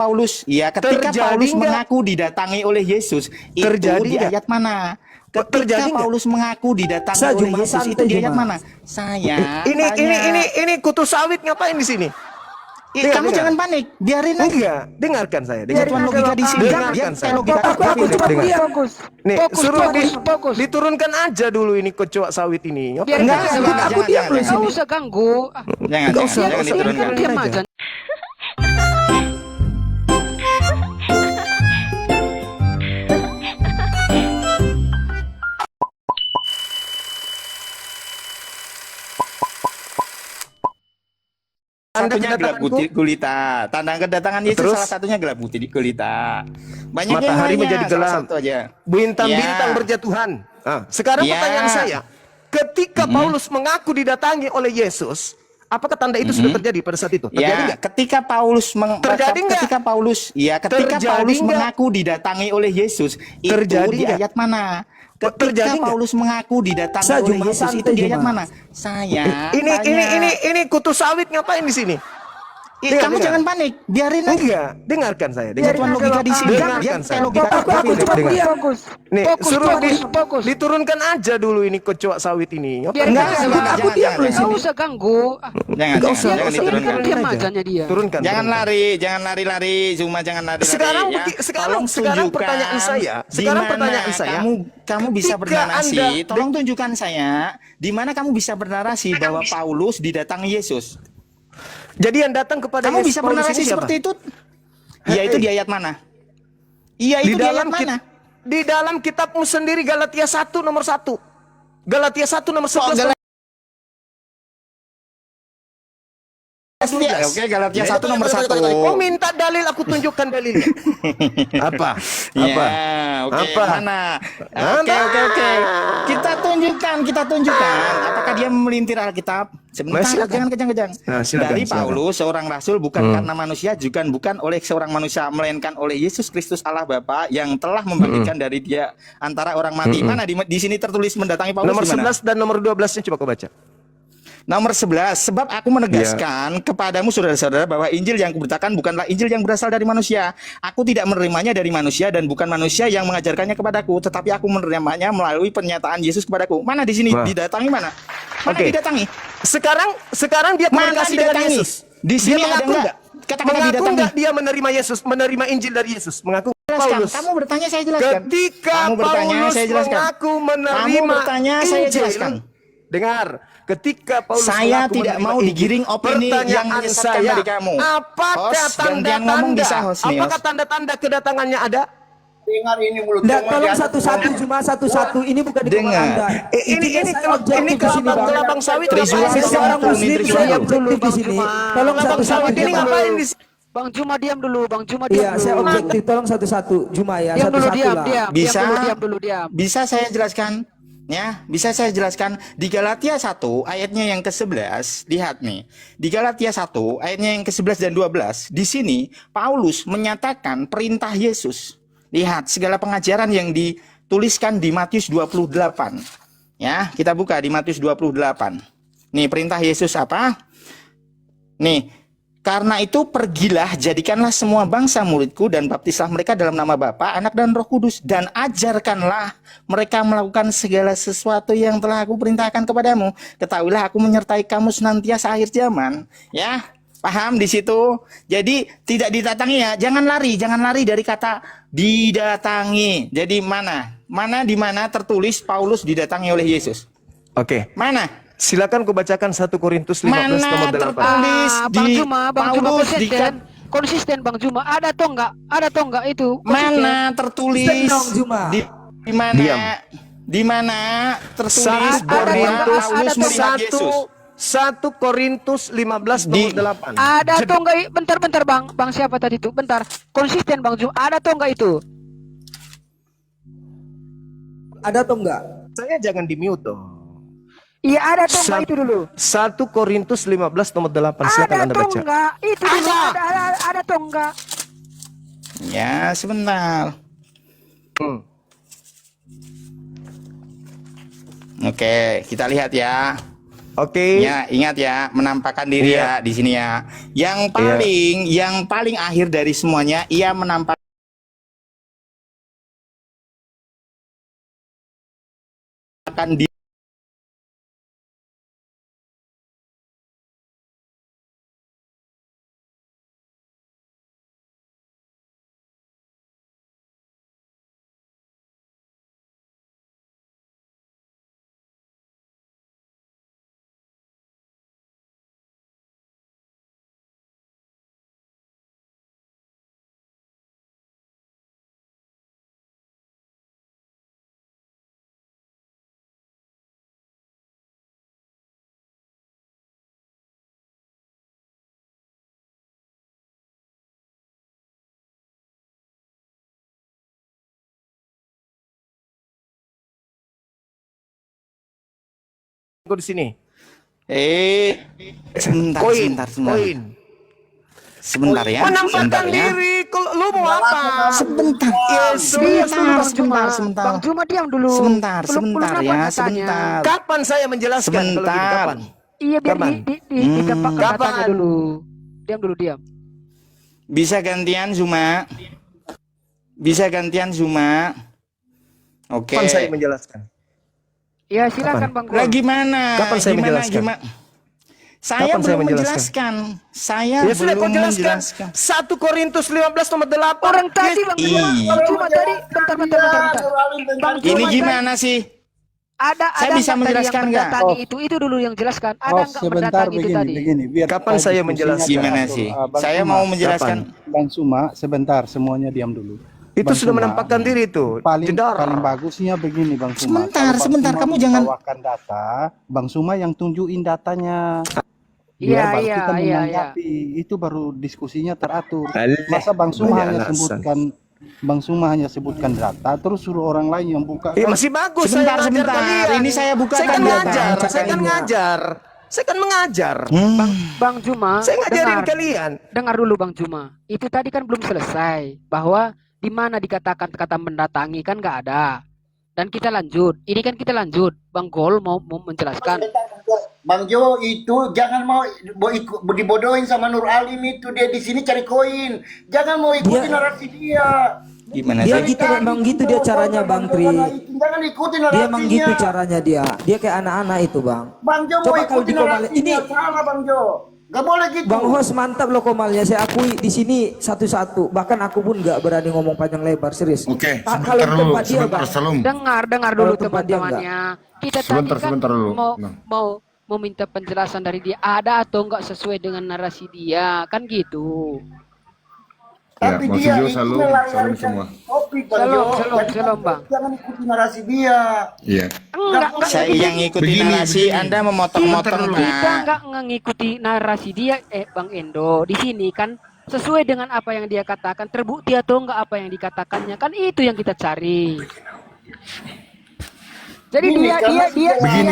Paulus, ya ketika Paulus mengaku didatangi oleh Yesus, itu di ayat mana? Ketika Paulus mengaku didatangi oleh Yesus, itu di ayat mana? Saya ini kutu sawit ngapain di sini? Kamu jangan panik, biarin aja. Dengarkan saya. Dengarkan logika di sini. Dengarkan saya. Nih, suruh diturunkan aja dulu ini kecoa sawit ini. Aku diam dulu, enggak usah ganggu. Jangan diturunkan. Diam aja. Satunya gelap gulita. Tanda kedatangan Yesus salah satunya gelap gulita. Banyak matahari menjadi gelap. Bintang-bintang berjatuhan. Sekarang pertanyaan saya, ketika Paulus mengaku didatangi oleh Yesus, apakah tanda itu sudah terjadi pada saat itu? Terjadi nggak? Ketika Paulus mengaku didatangi oleh Yesus, itu di ayat mana? Ketika Paulus mengaku didatangi oleh Yesus, itu di ayat mana? Saya ini kutu sawit ngapain di sini? Kamu jangan panik, biarin aja. Dengarkan saya. Dengarkan logika di sini. Dengarkan saya. Nih, suruh diturunkan aja dulu ini kecoa sawit ini. Aku diam dulu, enggak usah ganggu. Jangan diturunkan. Diam aja dia. Turunkan. Jangan lari, cuma jangan lari. Sekarang pertanyaan saya. Kamu bisa bernarasi. Tolong tunjukkan saya di mana kamu bisa bernarasi bahwa Paulus didatangi Yesus. Jadi yang datang kepada kamu Yesus, bisa bernarasi seperti itu? Iya, itu di ayat mana? Iya, itu di ayat mana? Di dalam kitabmu sendiri, Galatia 1 nomor 1. Galatia 1 nomor 11. Oke, Galatia 1 nomor 1. Kau minta dalil, aku tunjukkan dalilnya. Apa? Mana? Oke. Kita tunjukkan. Apakah dia melintir Alkitab? Sebentar, jangan kejang-kejang. Dari Paulus, seorang rasul, bukan karena manusia, juga bukan oleh seorang manusia, melainkan oleh Yesus Kristus Allah Bapa yang telah membangkitkan dari dia antara orang mati. Mana di sini tertulis mendatangi Paulus? Nomor 11 dan nomor 12-nya coba kau baca. Nomor 11, sebab aku menegaskan kepadamu saudara-saudara bahwa Injil yang kuberitakan bukanlah Injil yang berasal dari manusia. Aku tidak menerimanya dari manusia dan bukan manusia yang mengajarkannya kepadaku, tetapi aku menerimanya melalui pernyataan Yesus kepadaku. Mana di sini didatangi mana? Mana didatangi? Sekarang dia komunikasi dengan Yesus. Di sini ada enggak? Mengaku enggak dia menerima Yesus, menerima Injil dari Yesus? Mengaku Paulus. Kamu bertanya, saya jelaskan. Ketika Paulus mengaku menerima Injil, dengar, ketika Paulus saya tidak mau digiring opini yang menyesatkan dari kamu. Apakah tanda-tanda kedatangannya ada? Dengar ini mulut. Tolong satu-satu, cuma satu-satu. Ini bukan di Anda. Ini kelabang sawit. Seorang muslim saya objektif di sini. Tolong satu-satu. Ini ngapain di sini? Bang Juma diam dulu, Bang Juma diam. Iya, saya objektif. Tolong satu-satu, Juma ya. Diam dulu, Satu-satu lah. diam dulu. Bisa saya jelaskan? Ya, bisa saya jelaskan di Galatia 1 ayatnya yang ke-11, lihat nih. Di Galatia 1 ayatnya yang ke-11 dan 12, di sini Paulus menyatakan perintah Yesus. Lihat segala pengajaran yang dituliskan di Matius 28. Ya, kita buka di Matius 28. Nih, perintah Yesus apa? Nih, karena itu pergilah, jadikanlah semua bangsa muridku dan baptislah mereka dalam nama Bapa, Anak dan Roh Kudus, dan ajarkanlah mereka melakukan segala sesuatu yang telah aku perintahkan kepadamu. Ketahuilah aku menyertai kamu senantiasa akhir zaman. Ya, paham di situ? Jadi tidak didatangi ya, jangan lari dari kata didatangi. Jadi di mana tertulis Paulus didatangi oleh Yesus? Oke. Mana? Silakan ku bacakan 1 Korintus 15 nomor 8. Bang Juma konsisten Bang Juma. Ada atau enggak itu? Mana tertulis? Di mana tertulis Paulus melihat Yesus? 1 Korintus 15 nomor 8. Ada atau enggak? Bentar Bang siapa tadi itu? Bentar. Konsisten Bang Juma. Ada atau enggak itu? Ada atau enggak? Saya jangan di-mute dong. Iya, ada atau enggak itu dulu? 1 Korintus 15 nomor 8. Silakan Anda baca. Ada atau enggak? Itu dulu ada atau enggak? Ya, sebentar. Oke, kita lihat ya. Oke. Ya, ingat ya, menampakkan diri ya Iya. di sini ya. Yang paling akhir dari semuanya, ia menampakkan diri. Aku di sini. Sebentar, Koin, sebentar, sebentar. koin. Sebentar ya, Menampakkan sebentar ya. diri. Kalau lu mau apa? Sebentar, Yesus. sebentar. Bang Juma diam dulu. Sebentar, Belum sebentar apa ya, katanya. sebentar. Kapan saya menjelaskan kalau gitu? Sebentar. Kapan? Iya biar Kapan? didapatkan Kapan? datanya dulu. Diam dulu, diam. Bisa gantian Zuma? Bisa gantian Zuma? Oke. Kapan saya menjelaskan? Ya silakan Bang Gol. Lah gimana? Kapan saya menjelaskan? Saya Kapan saya belum menjelaskan? menjelaskan. Saya Ya sudah kau belum jelaskan. menjelaskan. 1 Korintus 15 nomor 8. Orang tadi Bang Juma, Iya. Bang Juma tadi bentar. Bang Ini Juma gimana sih? Ada Saya bisa nggak tadi menjelaskan yang nggak? mendatangi itu dulu yang jelaskan. Ada Oh, nggak sebentar mendatangi itu tadi? begini. Biar Kapan kita saya diskusinya menjelaskan? Gimana teratur. sih? Bang Saya Suma, mau menjelaskan. Bang Suma, sebentar, semuanya diam dulu. Itu Bang sudah Suma, menampakkan diri itu. paling Jedar. bagusnya begini Bang Suma. Sebentar, Kalau Bang sebentar, Suma kamu jangan- membawakan data, Bang Suma yang tunjukin datanya. Iya, Biar baru iya, kita iya, menanggapi. Itu baru diskusinya teratur. Alah, Masa Bang Suma banyak hanya alasan. sebutkan data, terus suruh orang lain yang buka. Masih bagus. Sebentar, saya ngajar sebentar. kalian. Ini saya bukakan Saya kan data. ngajar. Saya kan Cakap ngajar. Saya kan mengajar. Bang Juma, Saya ngajarin dengar. kalian. Dengar dulu Bang Juma. Itu tadi kan belum selesai bahwa di mana dikatakan kata mendatangi kan nggak ada. Dan kita lanjut. Ini kan kita lanjut. Bang Gol mau menjelaskan. Bang Jo itu jangan mau dibodohin sama Nur Alim itu, dia di sini cari koin. Jangan mau ikuti Dia- narasi dia. Gimana Dia sih? gitu memang gitu dia caranya Bang Tri. Jangan ikuti Dia narasinya. emang gitu caranya dia. Dia kayak anak-anak itu Bang. Bang Jo mau Coba kalau ikuti di Komal narasinya. ini Salah Bang Jo. Gak boleh gitu. Bang Hos mantap loh Komalnya. Saya akui di sini satu-satu. Bahkan aku pun nggak berani ngomong panjang lebar serius. Oke, Kalau di tempat dia sebentar, Bang. Salam. Dengar dulu Kalau tempat dia teman-temannya. Kita Sebentar, tadi kan sebentar dulu. mau Nah. mau minta penjelasan dari dia ada atau enggak sesuai dengan narasi dia kan gitu. Ya, Tapi Bang dia Sujo, itu salam melarikan semua. topik Bang Salam, Jo. salam, Jadi salam, Bang. Jangan ikuti narasi dia. Iya. Enggak Saya yang ngikutin Begini, narasi, begini. Anda memotong-motong, kita Pak. enggak ngikuti narasi dia Bang Endo. Di sini kan sesuai dengan apa yang dia katakan, terbukti atau enggak apa yang dikatakannya, kan itu yang kita cari. Jadi dia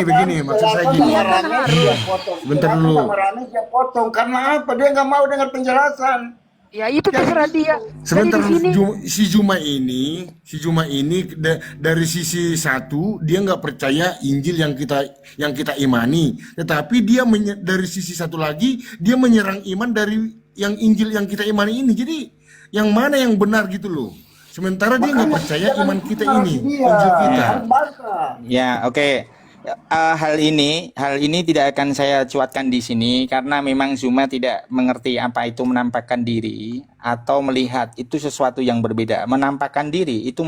Begini, maksud saya gini. Dia kan harus. Bentar dulu. Sama Rame dia potong karena apa? Dia nggak mau dengar penjelasan. Ya itu terserah dia. Sebentar, Jadi di sini si Juma ini dari sisi satu dia nggak percaya Injil yang kita imani, tetapi dia dari sisi satu lagi dia menyerang iman dari yang Injil yang kita imani ini. Jadi yang mana yang benar gitu loh? Sementara dia nggak percaya iman kita ini, Injil kita. Ya, oke. Hal ini tidak akan saya cuatkan di sini karena memang Zuma tidak mengerti apa itu menampakkan diri atau melihat, itu sesuatu yang berbeda. Menampakkan diri itu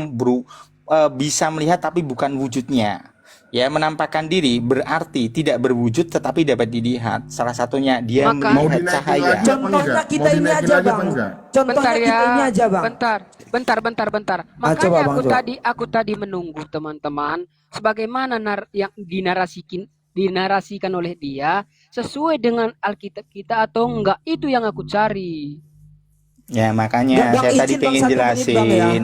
bisa melihat tapi bukan wujudnya. Ya, menampakkan diri berarti tidak berwujud tetapi dapat dilihat. Salah satunya dia Mau melihat dinaikin cahaya. lagi? Contohnya kita Mau ini dinaikin aja lagi apa Bang. enggak? Contohnya bentar ya. kita ini aja Bang. Bentar. Makanya coba, Bang Jo. aku tadi menunggu teman-teman sebagaimana yang dinarasikan oleh dia sesuai dengan Alkitab kita atau enggak, itu yang aku cari. Ya, makanya Bang, saya tadi izin, Bang, pengen 1 menit, Bang, ya. jelasin.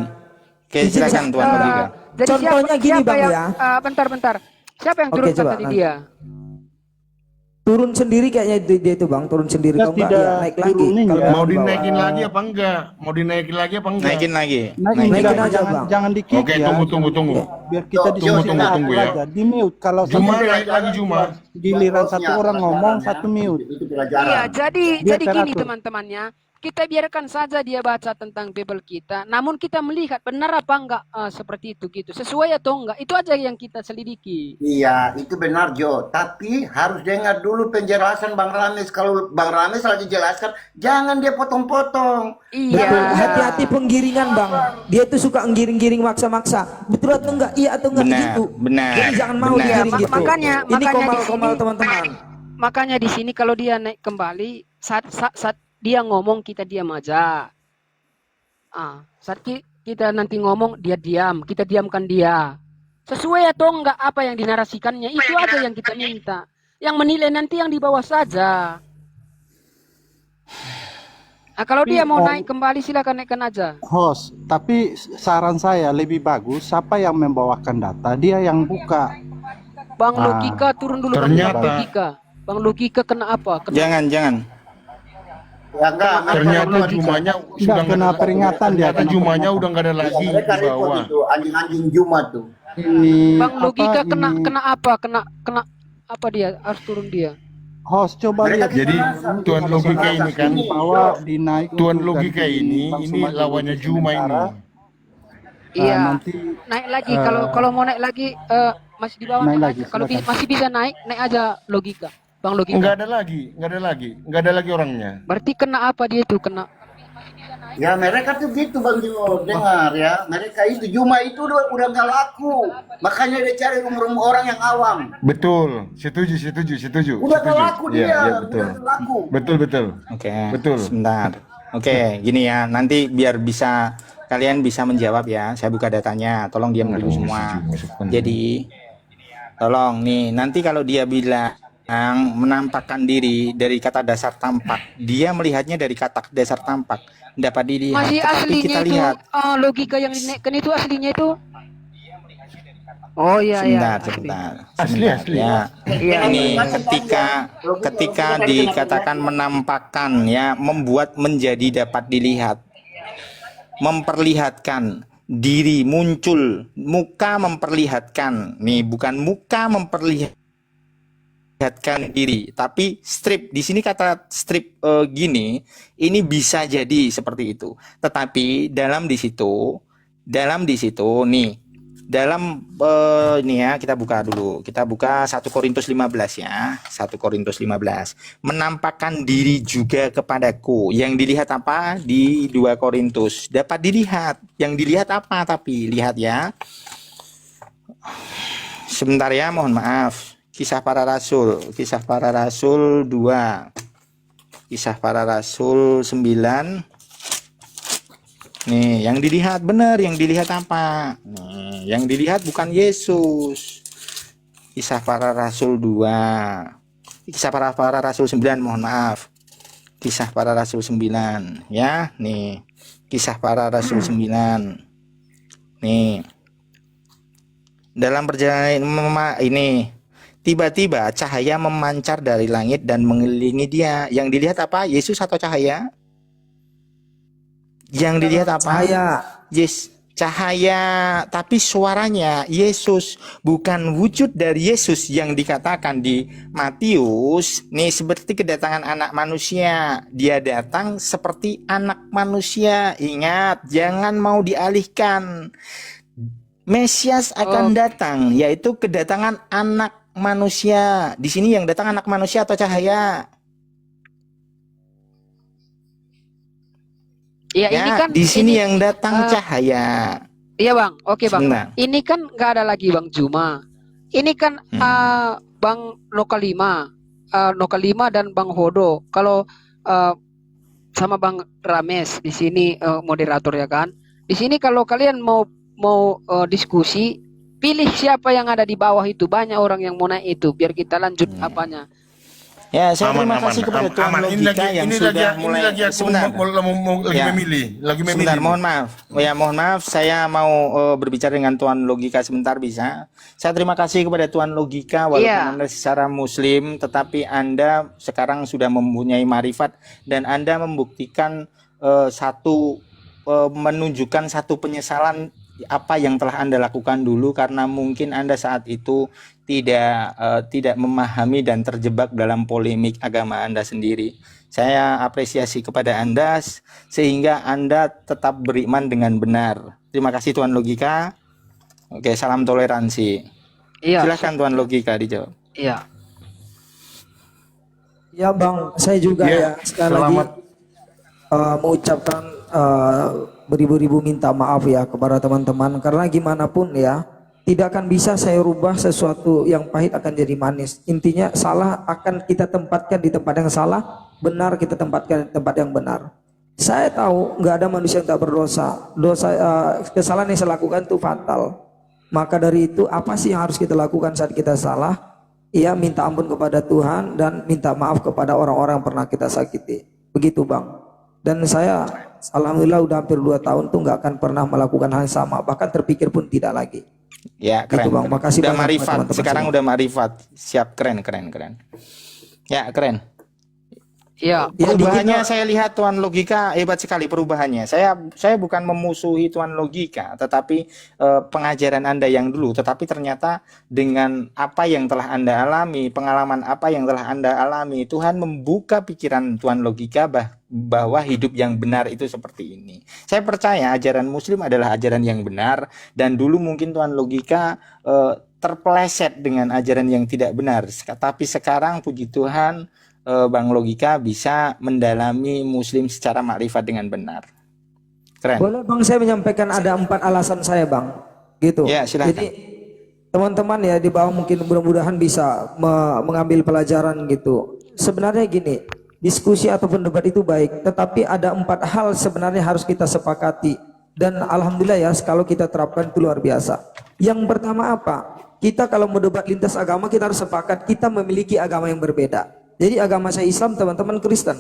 Oke, Izin, silakan Bang. Tuan Merdeka. Jadi Contohnya gini, Bang, yang, ya. Bentar. Siapa yang Oke, turunkan coba, tadi nanti. dia? turun sendiri kayaknya dia itu bang, turun sendiri. Ya, Kalau enggak tidak ya naik lagi. turunin Kalau ya. Mau di bawah. dinaikin lagi apa enggak? Mau dinaikin lagi apa enggak? Naikin lagi. Naikin Naikin aja, aja, jangan, Bang. jangan di kick Oke, ya. tunggu. Biar kita Tunggu ya. aja. Di mute kalau Juma sampai naik lagi Juma. giliran satu orang ngomong, satu mute. Itu pelajaran. Iya, jadi Biar gini teratur. teman-temannya, kita biarkan saja dia baca tentang Bible kita, namun kita melihat benar apa enggak seperti itu gitu, sesuai atau enggak, itu aja yang kita selidiki. Iya, itu benar Jo. Tapi harus dengar dulu penjelasan Bang Rames. Kalau Bang Rames lagi jelaskan, jangan dia potong-potong. Betul, Iya. hati-hati penggiringan bang. Dia tuh suka ngiring-giring maksa-maksa. Betul atau enggak? Iya atau enggak Benar, gitu. benar, Jadi jangan mau benar. digiring Iya, gitu. makanya Ini di komal-komal sini- teman-teman. Makanya di sini kalau dia naik kembali, saat dia ngomong kita diam aja. Saat kita nanti ngomong dia diam, kita diamkan dia. Sesuai atau enggak apa yang dinarasikannya, itu aja yang kita minta. Yang menilai nanti yang di bawah saja. Kalau dia mau naik kembali silakan naikkan aja. Host, tapi saran saya lebih bagus siapa yang membawakan data, dia yang buka. Bang Logika turun dulu. Ternyata- Bang Logika. Bang Logika kena apa? Jangan. Ya enggak, Ternyata Jumanya sudah kena nggak ada- peringatan dia, Ternyata kena Jumanya peringatan. udah nggak ada lagi mereka di repot bawah. itu anjing-anjing Juma tuh. Ini Bang Logika apa, kena ini- kena apa? Kena apa dia? Harus turun dia. Host coba Mereka lihat. Jadi Tuan Logika ini kan, Bawa dinaik Tuan untuk Logika ganti ini Bang ini Sumardi lawannya di Juma ini. sementara. Iya. Nanti Naik lagi kalau mau naik lagi masih di bawah naik naik lagi, aja. Kalau silakan. masih bisa naik aja Logika. Bang Logika. Nggak ada lagi orangnya. Berarti kena apa dia tuh? Kena Ya mereka tuh gitu Bang Jo, dengar ya. Mereka itu Juma itu udah nggak laku. Makanya dia cari rumah orang yang awam. Betul, setuju. Udah nggak laku Iya, dia, betul. udah nggak laku. Betul. Oke. Betul. Sebentar. Oke, gini ya. Nanti biar bisa kalian bisa menjawab ya. Saya buka datanya. Tolong diam dulu semua. Jadi tolong nih, nanti kalau dia bilang menampakkan diri dari kata dasar tampak, dia melihatnya dari kata dasar tampak dapat dilihat. masih Tetapi aslinya kita itu lihat Logika yang dinaikkan itu aslinya itu. Oh iya sebentar. Asli. Ya. Iya. Ini ketika dikatakan menampakkan ya, membuat menjadi dapat dilihat, memperlihatkan diri muncul, muka memperlihatkan. Nih bukan muka memperlihatkan diri, tapi strip. Di sini kata strip gini, ini bisa jadi seperti itu. Tetapi dalam di situ nih, dalam ini ya, kita buka dulu. Kita buka 1 Korintus 15 ya. 1 Korintus 15. Menampakkan diri juga kepadaku. Yang dilihat apa? Di 2 Korintus. Dapat dilihat. Yang dilihat apa tapi? Lihat ya. Sebentar ya, mohon maaf. Kisah Para Rasul 2. Kisah Para Rasul 9. Nih, yang dilihat benar, yang dilihat apa? Nih, yang dilihat bukan Yesus. Kisah Para Rasul 2. Kisah Para Rasul 9, mohon maaf. Kisah Para Rasul 9 ya. Nih, Kisah Para Rasul 9. Nih. Dalam perjalanan ini tiba-tiba cahaya memancar dari langit dan mengelilingi dia. Yang dilihat apa? Yesus atau cahaya? Yang dilihat apa? Cahaya. Yes, cahaya, tapi suaranya Yesus, bukan wujud dari Yesus yang dikatakan di Matius. Nih seperti kedatangan anak manusia. Dia datang seperti anak manusia. Ingat, jangan mau dialihkan. Mesias akan datang, yaitu kedatangan anak manusia. Di sini yang datang anak manusia atau cahaya? Ya, ini kan di sini ini, yang datang cahaya. Iya Bang, oke Bang. Sebentar. Ini kan nggak ada lagi Bang Juma. Ini kan Bang Nokalima, Nokalima dan Bang Hodo. Kalau sama Bang Rames di sini moderator ya kan. Di sini kalau kalian mau diskusi, pilih siapa yang ada di bawah itu. Banyak orang yang mau naik itu, biar kita lanjut apanya. Ya, saya terima kasih kepada Tuan Logika yang sudah mulai sebentar. Lagi Ya. memilih, lagi memilih. Sebentar, mohon maaf. Ya, mohon maaf, saya mau berbicara dengan Tuan Logika sebentar bisa. Saya terima kasih kepada Tuan Logika walaupun Iya. Anda secara muslim, tetapi Anda sekarang sudah mempunyai marifat dan Anda membuktikan menunjukkan satu penyesalan apa yang telah Anda lakukan dulu karena mungkin Anda saat itu tidak memahami dan terjebak dalam polemik agama Anda sendiri. Saya apresiasi kepada Anda sehingga Anda tetap beriman dengan benar. Terima kasih Tuan Logika. Oke, salam toleransi. Iya. Silakan Tuan Logika dijawab. Iya. Ya Bang, saya juga Ya, ya sekali lagi selamat. mengucapkan beribu-ribu minta maaf ya kepada teman-teman karena gimana pun ya tidak akan bisa saya rubah sesuatu yang pahit akan jadi manis. Intinya salah akan kita tempatkan di tempat yang salah, benar kita tempatkan di tempat yang benar. Saya tahu nggak ada manusia yang tak berdosa. Kesalahan yang saya lakukan itu fatal. Maka dari itu apa sih yang harus kita lakukan saat kita salah? Ia minta ampun kepada Tuhan dan minta maaf kepada orang-orang yang pernah kita sakiti. Begitu Bang. Dan saya alhamdulillah udah hampir 2 tahun tuh nggak akan pernah melakukan hal yang sama. Bahkan terpikir pun tidak lagi. Ya, keren. Gitu, Bang. Makasih udah banyak marifat. teman-teman Sekarang semua. udah marifat. Siap, keren. Ya, keren. Iya. Ya, Perubahannya saya lihat Tuan Logika hebat sekali perubahannya. Saya bukan memusuhi Tuan Logika, tetapi pengajaran Anda yang dulu, tetapi ternyata dengan apa yang telah Anda alami, pengalaman apa yang telah Anda alami, Tuhan membuka pikiran Tuan Logika bahwa hidup yang benar itu seperti ini. Saya percaya ajaran Muslim adalah ajaran yang benar dan dulu mungkin Tuan Logika terpeleset dengan ajaran yang tidak benar. Tapi sekarang puji Tuhan Bang Logika bisa mendalami Muslim secara makrifat dengan benar. Keren. Boleh Bang saya menyampaikan ada 4 alasan saya Bang. Gitu. Ya, silakan. Jadi teman-teman ya di bawah mungkin mudah-mudahan bisa mengambil pelajaran gitu. Sebenarnya gini, diskusi ataupun debat itu baik, tetapi ada 4 hal sebenarnya harus kita sepakati. Dan alhamdulillah ya kalau kita terapkan itu luar biasa. Yang pertama apa? Kita kalau mau debat lintas agama kita harus sepakat kita memiliki agama yang berbeda. Jadi agama saya Islam, teman-teman Kristen.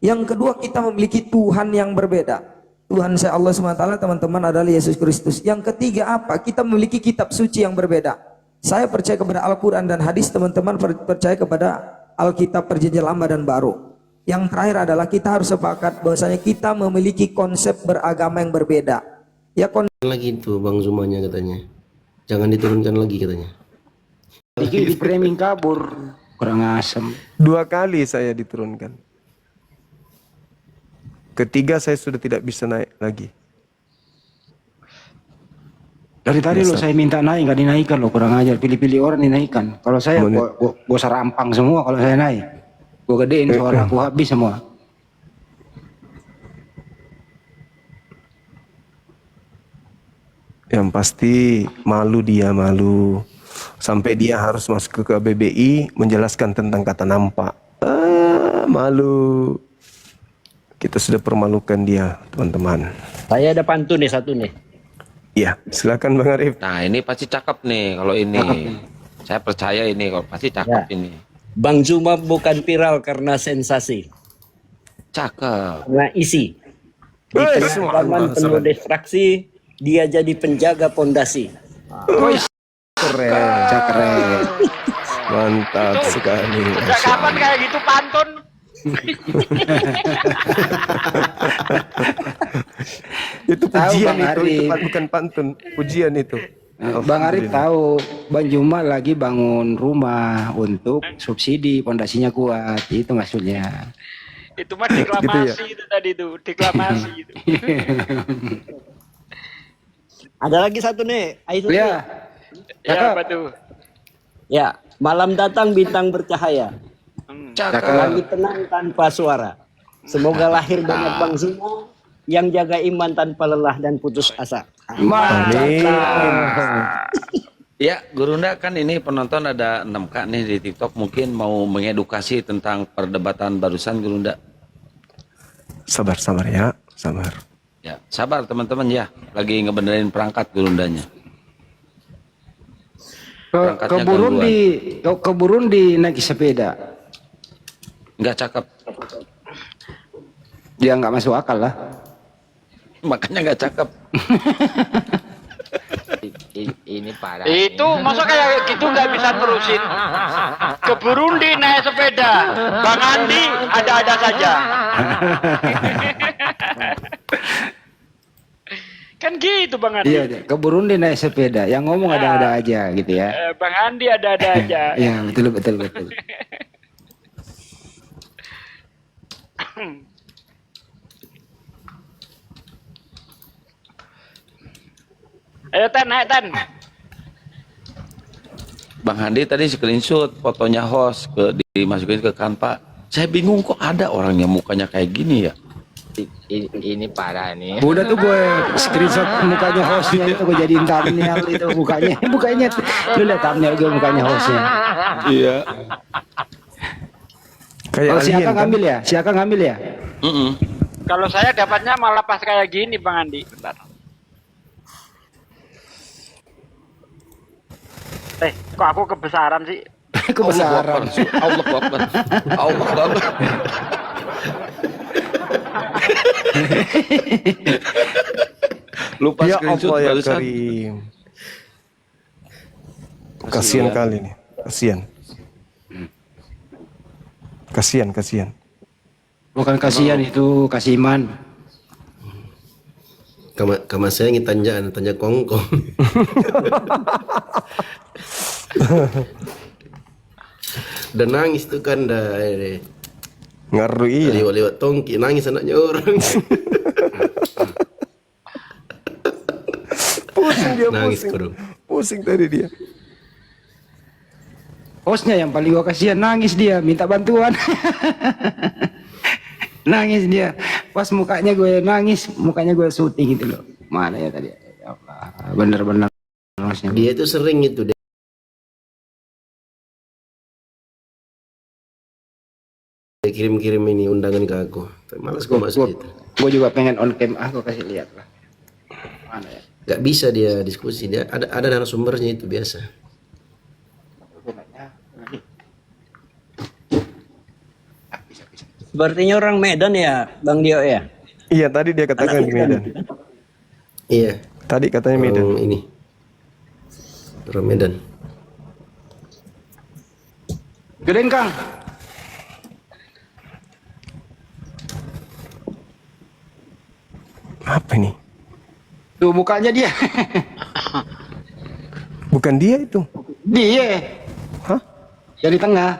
Yang kedua kita memiliki Tuhan yang berbeda. Tuhan saya Allah SWT, teman-teman adalah Yesus Kristus. Yang ketiga apa? Kita memiliki kitab suci yang berbeda. Saya percaya kepada Al-Quran dan hadis, teman-teman percaya kepada Alkitab Perjanjian Lama dan Baru. Yang terakhir adalah kita harus sepakat bahwasanya kita memiliki konsep beragama yang berbeda. Ya Lagi itu Bang Zumanya katanya. Jangan diturunkan lagi katanya. Bikin di framing kabur. Kurang asam. 2 kali saya diturunkan. Ketiga saya sudah tidak bisa naik lagi. Dari tadi lo saya minta naik nggak dinaikkan lo, kurang ajar. Pilih-pilih orang dinaikkan. Kalau saya gua serampang semua kalau saya naik. Gua gedein suara aku habis semua. Yang pasti malu dia malu. Sampai dia harus masuk ke KBBI menjelaskan tentang kata nampak. Malu. Kita sudah permalukan dia, teman-teman. Saya ada pantun nih satu nih. Iya, silakan Bang Arif. Nah ini pasti cakep nih kalau ini. Saya percaya ini kalau pasti cakep ini. Bang Zuma bukan viral karena sensasi. Cakep. Karena isi. Di tengah zaman penuh distraksi, dia jadi penjaga pondasi. Keren. Mantap sekali. Sejak kapan kayak gitu pantun? Itu pujian Bang itu Arif. bukan pantun, pujian itu. Bang Arif tahu Bang Juma lagi bangun rumah untuk subsidi pondasinya kuat. Itu maksudnya. Itu mah deklamasi itu tadi tuh, deklamasi itu. Ada lagi satu nih. Ayo Ya. Ya apa tuh? Ya, malam datang bintang bercahaya. Cakep. Langit tenang tanpa suara. Semoga lahir banyak Bang Zuma yang jaga iman tanpa lelah dan putus asa. Amin. Ya, Gurunda kan ini penonton ada 6K nih di TikTok, mungkin mau mengedukasi tentang perdebatan barusan Gurunda. Sabar ya, sabar. Ya, sabar teman-teman ya, lagi ngebenerin perangkat Gurundanya. Ke Burundi naik sepeda. Nggak cakep. Dia nggak masuk akal lah. Makanya nggak cakep. Ini parah. Itu masa kayak gitu nggak bisa terusin. Ke Burundi naik sepeda. Bang Andi ada-ada saja. Kan gitu Bang Andi. Iya, ke Burundi naik sepeda. Yang ngomong ada-ada aja gitu ya. Bang Andi ada-ada aja. Iya, betul. Ayo Tan, naik Tan. Bang Handi tadi screenshot fotonya host dimasukin ke Canva. Saya bingung kok ada orang yang mukanya kayak gini ya. Ini parah nih. Udah tuh gue screenshot mukanya hostnya itu gue jadiin thumbnail itu mukanya lu lihat thumbnail gue mukanya hostnya. Iya. Kayak Si alien Aka kan? ngambil ya? Si Aka ngambil ya? Kalau saya dapatnya malah pas kayak gini Bang Andi. Bentar. Kok aku kebesaran sih? Kebesaran. Allah Akbar. Allah Akbar. Lupa Ya screenshot Allah ya barusan. Karim. Kasian ya. kali nih. Kasian. Bukan kasihan itu kasiman. Kama saya tanya kongkong. Dan nangis tuh kan dah. Ngaruh iya. Lewat tongki nangis anaknya orang. Pusing dia Nangis pusing. bro. Pusing tadi dia. Hostnya yang paling gua kasihan nangis dia minta bantuan. Nangis dia pas mukanya gue nangis, mukanya gue syuting gitu loh. Mana ya tadi? Ya Allah, bener-bener hostnya. Dia itu sering itu dia kirim-kirim ini undangan ke aku. Tapi malas gue masuk itu. Gue juga pengen on cam, aku kasih lihat lah. Mana ya? Gak bisa dia diskusi, dia ada narasumbernya itu biasa. Sepertinya orang Medan ya, Bang Dio ya? Iya tadi dia katakan di Medan. Iya. Tadi katanya Medan. Orang ini. Orang Medan. Gedein Kang. Apa ini? Tuh mukanya dia. Bukan dia itu. Dia. Hah? Yang di tengah.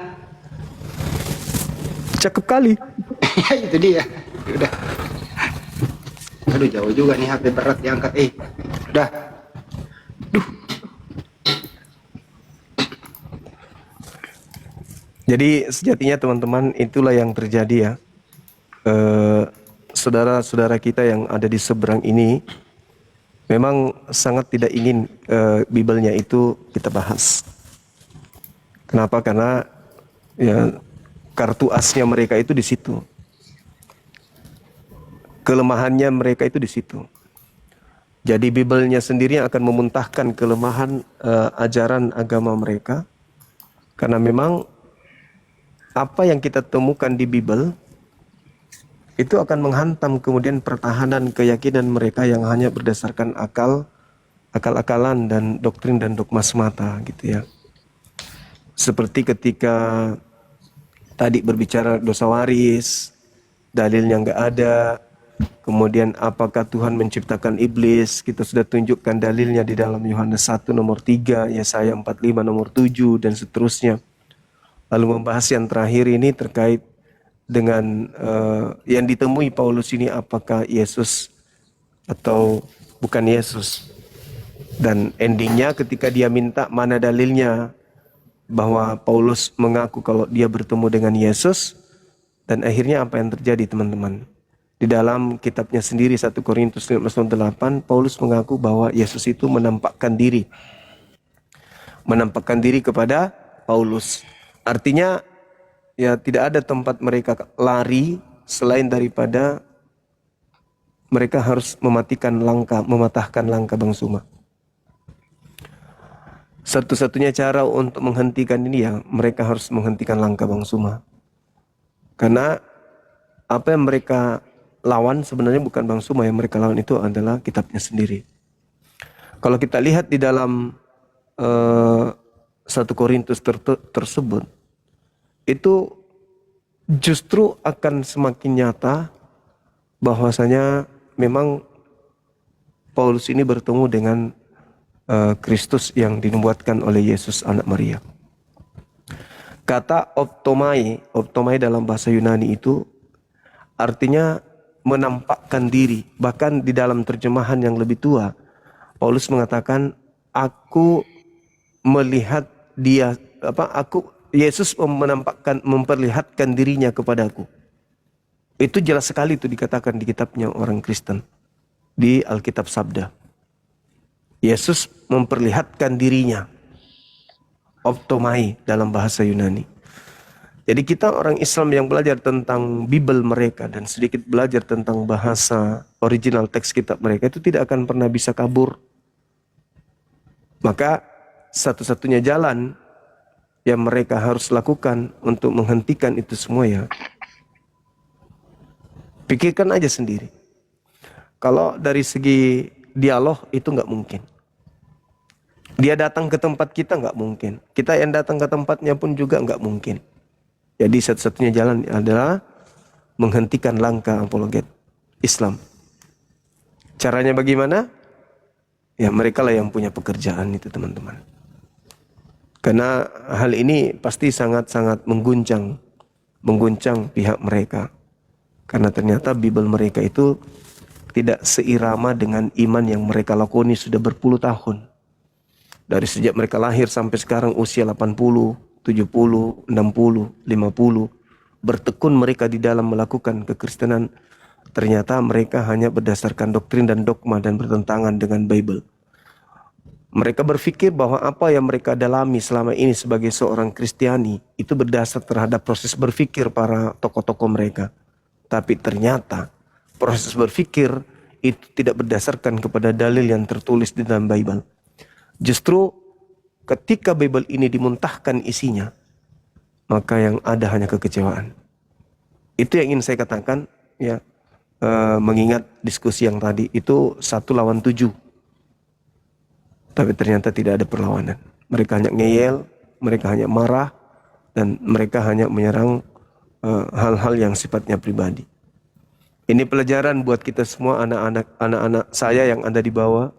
Cakep kali. Itu dia. Udah. Aduh jauh juga nih HP berat diangkat. Udah. Jadi sejatinya teman-teman itulah yang terjadi ya. Saudara-saudara kita yang ada di seberang ini memang sangat tidak ingin Bibelnya itu kita bahas. Kenapa? Karena ya kartu asnya mereka itu di situ. Kelemahannya mereka itu di situ. Jadi Bibelnya sendiri yang akan memuntahkan kelemahan ajaran agama mereka. Karena memang apa yang kita temukan di Bibel itu akan menghantam kemudian pertahanan keyakinan mereka yang hanya berdasarkan akal-akalan dan doktrin dan dogma semata gitu ya. Seperti ketika tadi berbicara dosa waris, dalilnya nggak ada. Kemudian apakah Tuhan menciptakan iblis? Kita sudah tunjukkan dalilnya di dalam Yohanes 1 nomor 3, Yesaya 45 nomor 7 dan seterusnya. Lalu membahas yang terakhir ini terkait dengan yang ditemui Paulus ini apakah Yesus atau bukan Yesus. Dan endingnya ketika dia minta mana dalilnya bahwa Paulus mengaku kalau dia bertemu dengan Yesus. Dan akhirnya apa yang terjadi teman-teman? Di dalam kitabnya sendiri 1 Korintus 15:8 Paulus mengaku bahwa Yesus itu menampakkan diri kepada Paulus. Artinya ya tidak ada tempat mereka lari selain daripada mereka harus mematahkan langkah Bang Suma. Satu-satunya cara untuk menghentikan ini ya mereka harus menghentikan langkah Bang Suma. Karena apa yang mereka lawan sebenarnya bukan Bang Suma, yang mereka lawan itu adalah kitabnya sendiri. Kalau kita lihat di dalam 1 Korintus tersebut, itu justru akan semakin nyata bahwasanya memang Paulus ini bertemu dengan Kristus yang dinubuatkan oleh Yesus anak Maria. Kata optomai dalam bahasa Yunani itu artinya menampakkan diri. Bahkan di dalam terjemahan yang lebih tua, Paulus mengatakan, aku melihat dia, Yesus memperlihatkan dirinya kepadaku. Itu jelas sekali itu dikatakan di kitabnya orang Kristen, di Alkitab Sabda. Yesus memperlihatkan dirinya, optomai dalam bahasa Yunani. Jadi kita orang Islam yang belajar tentang Bible mereka dan sedikit belajar tentang bahasa original teks kitab mereka itu tidak akan pernah bisa kabur. Maka satu-satunya jalan yang mereka harus lakukan untuk menghentikan itu semua ya, pikirkan aja sendiri. Kalau dari segi dialog itu nggak mungkin. Dia datang ke tempat kita nggak mungkin. Kita yang datang ke tempatnya pun juga nggak mungkin. Jadi satu-satunya jalan adalah menghentikan langkah apologet Islam. Caranya bagaimana? Ya mereka lah yang punya pekerjaan itu teman-teman. Karena hal ini pasti sangat-sangat mengguncang pihak mereka. Karena ternyata Bible mereka itu tidak seirama dengan iman yang mereka lakoni sudah berpuluh tahun. Dari sejak mereka lahir sampai sekarang usia 80, 70, 60, 50. Bertekun mereka di dalam melakukan kekristenan. Ternyata mereka hanya berdasarkan doktrin dan dogma dan bertentangan dengan Bible. Mereka berpikir bahwa apa yang mereka dalami selama ini sebagai seorang Kristiani itu berdasar terhadap proses berpikir para tokoh-tokoh mereka. Tapi ternyata proses berpikir itu tidak berdasarkan kepada dalil yang tertulis di dalam Bible. Justru ketika Bible ini dimuntahkan isinya, maka yang ada hanya kekecewaan. Itu yang ingin saya katakan ya, mengingat diskusi yang tadi itu 1 lawan 7. Tapi ternyata tidak ada perlawanan. Mereka hanya ngeyel, mereka hanya marah, dan mereka hanya menyerang hal-hal yang sifatnya pribadi. Ini pelajaran buat kita semua, anak-anak saya yang ada di bawah,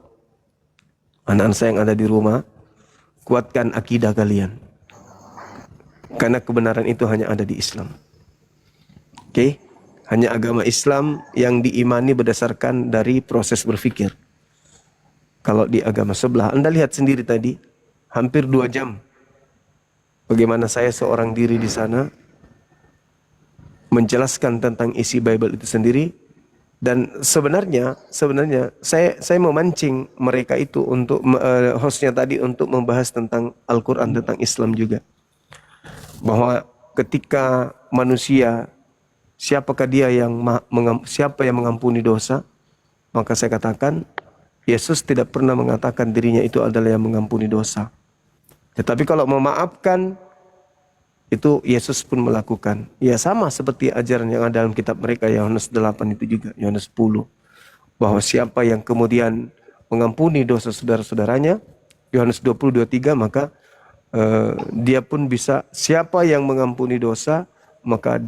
anak-anak saya yang ada di rumah. Kuatkan akidah kalian. Karena kebenaran itu hanya ada di Islam. Oke? Hanya agama Islam yang diimani berdasarkan dari proses berpikir. Kalau di agama sebelah, Anda lihat sendiri tadi, hampir 2 jam. Bagaimana saya seorang diri di sana menjelaskan tentang isi Bible itu sendiri. Dan sebenarnya saya memancing mereka itu untuk hostnya tadi untuk membahas tentang Al-Quran, tentang Islam juga. Bahwa ketika manusia, siapakah dia siapa yang mengampuni dosa? Maka saya katakan, Yesus tidak pernah mengatakan dirinya itu adalah yang mengampuni dosa. Tetapi kalau memaafkan, itu Yesus pun melakukan. Ya sama seperti ajaran yang ada dalam kitab mereka, Yohanes 8 itu juga, Yohanes 10. Bahwa siapa yang kemudian mengampuni dosa saudara-saudaranya, Yohanes 20:23, maka dia pun bisa, siapa yang mengampuni dosa, maka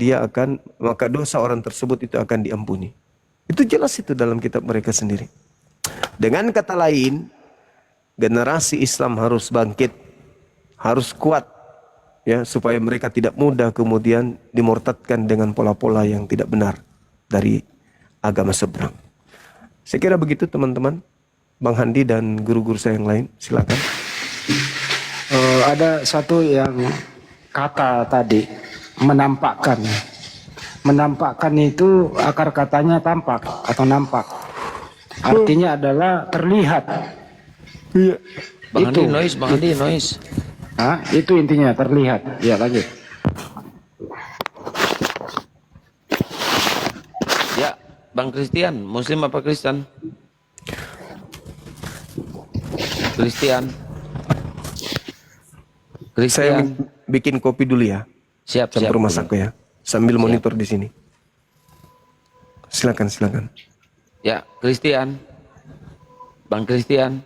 dosa orang tersebut itu akan diampuni. Itu jelas itu dalam kitab mereka sendiri. Dengan kata lain, generasi Islam harus bangkit, harus kuat, ya, supaya mereka tidak mudah kemudian dimurtadkan dengan pola-pola yang tidak benar dari agama seberang. Saya kira begitu teman-teman. Bang Handi dan guru-guru saya yang lain, silakan. Ada satu yang kata tadi, menampakkan. Menampakkan itu akar katanya tampak atau nampak. Artinya adalah terlihat. Iya. Bang Handi noise. Itu intinya terlihat. Ya lanjut. Ya, Bang Christian, Muslim apa Kristen? Christian. Saya bikin kopi dulu ya. Siap. Campur masak ya. sambil monitor di sini. Silakan. Ya, Christian. Bang Christian.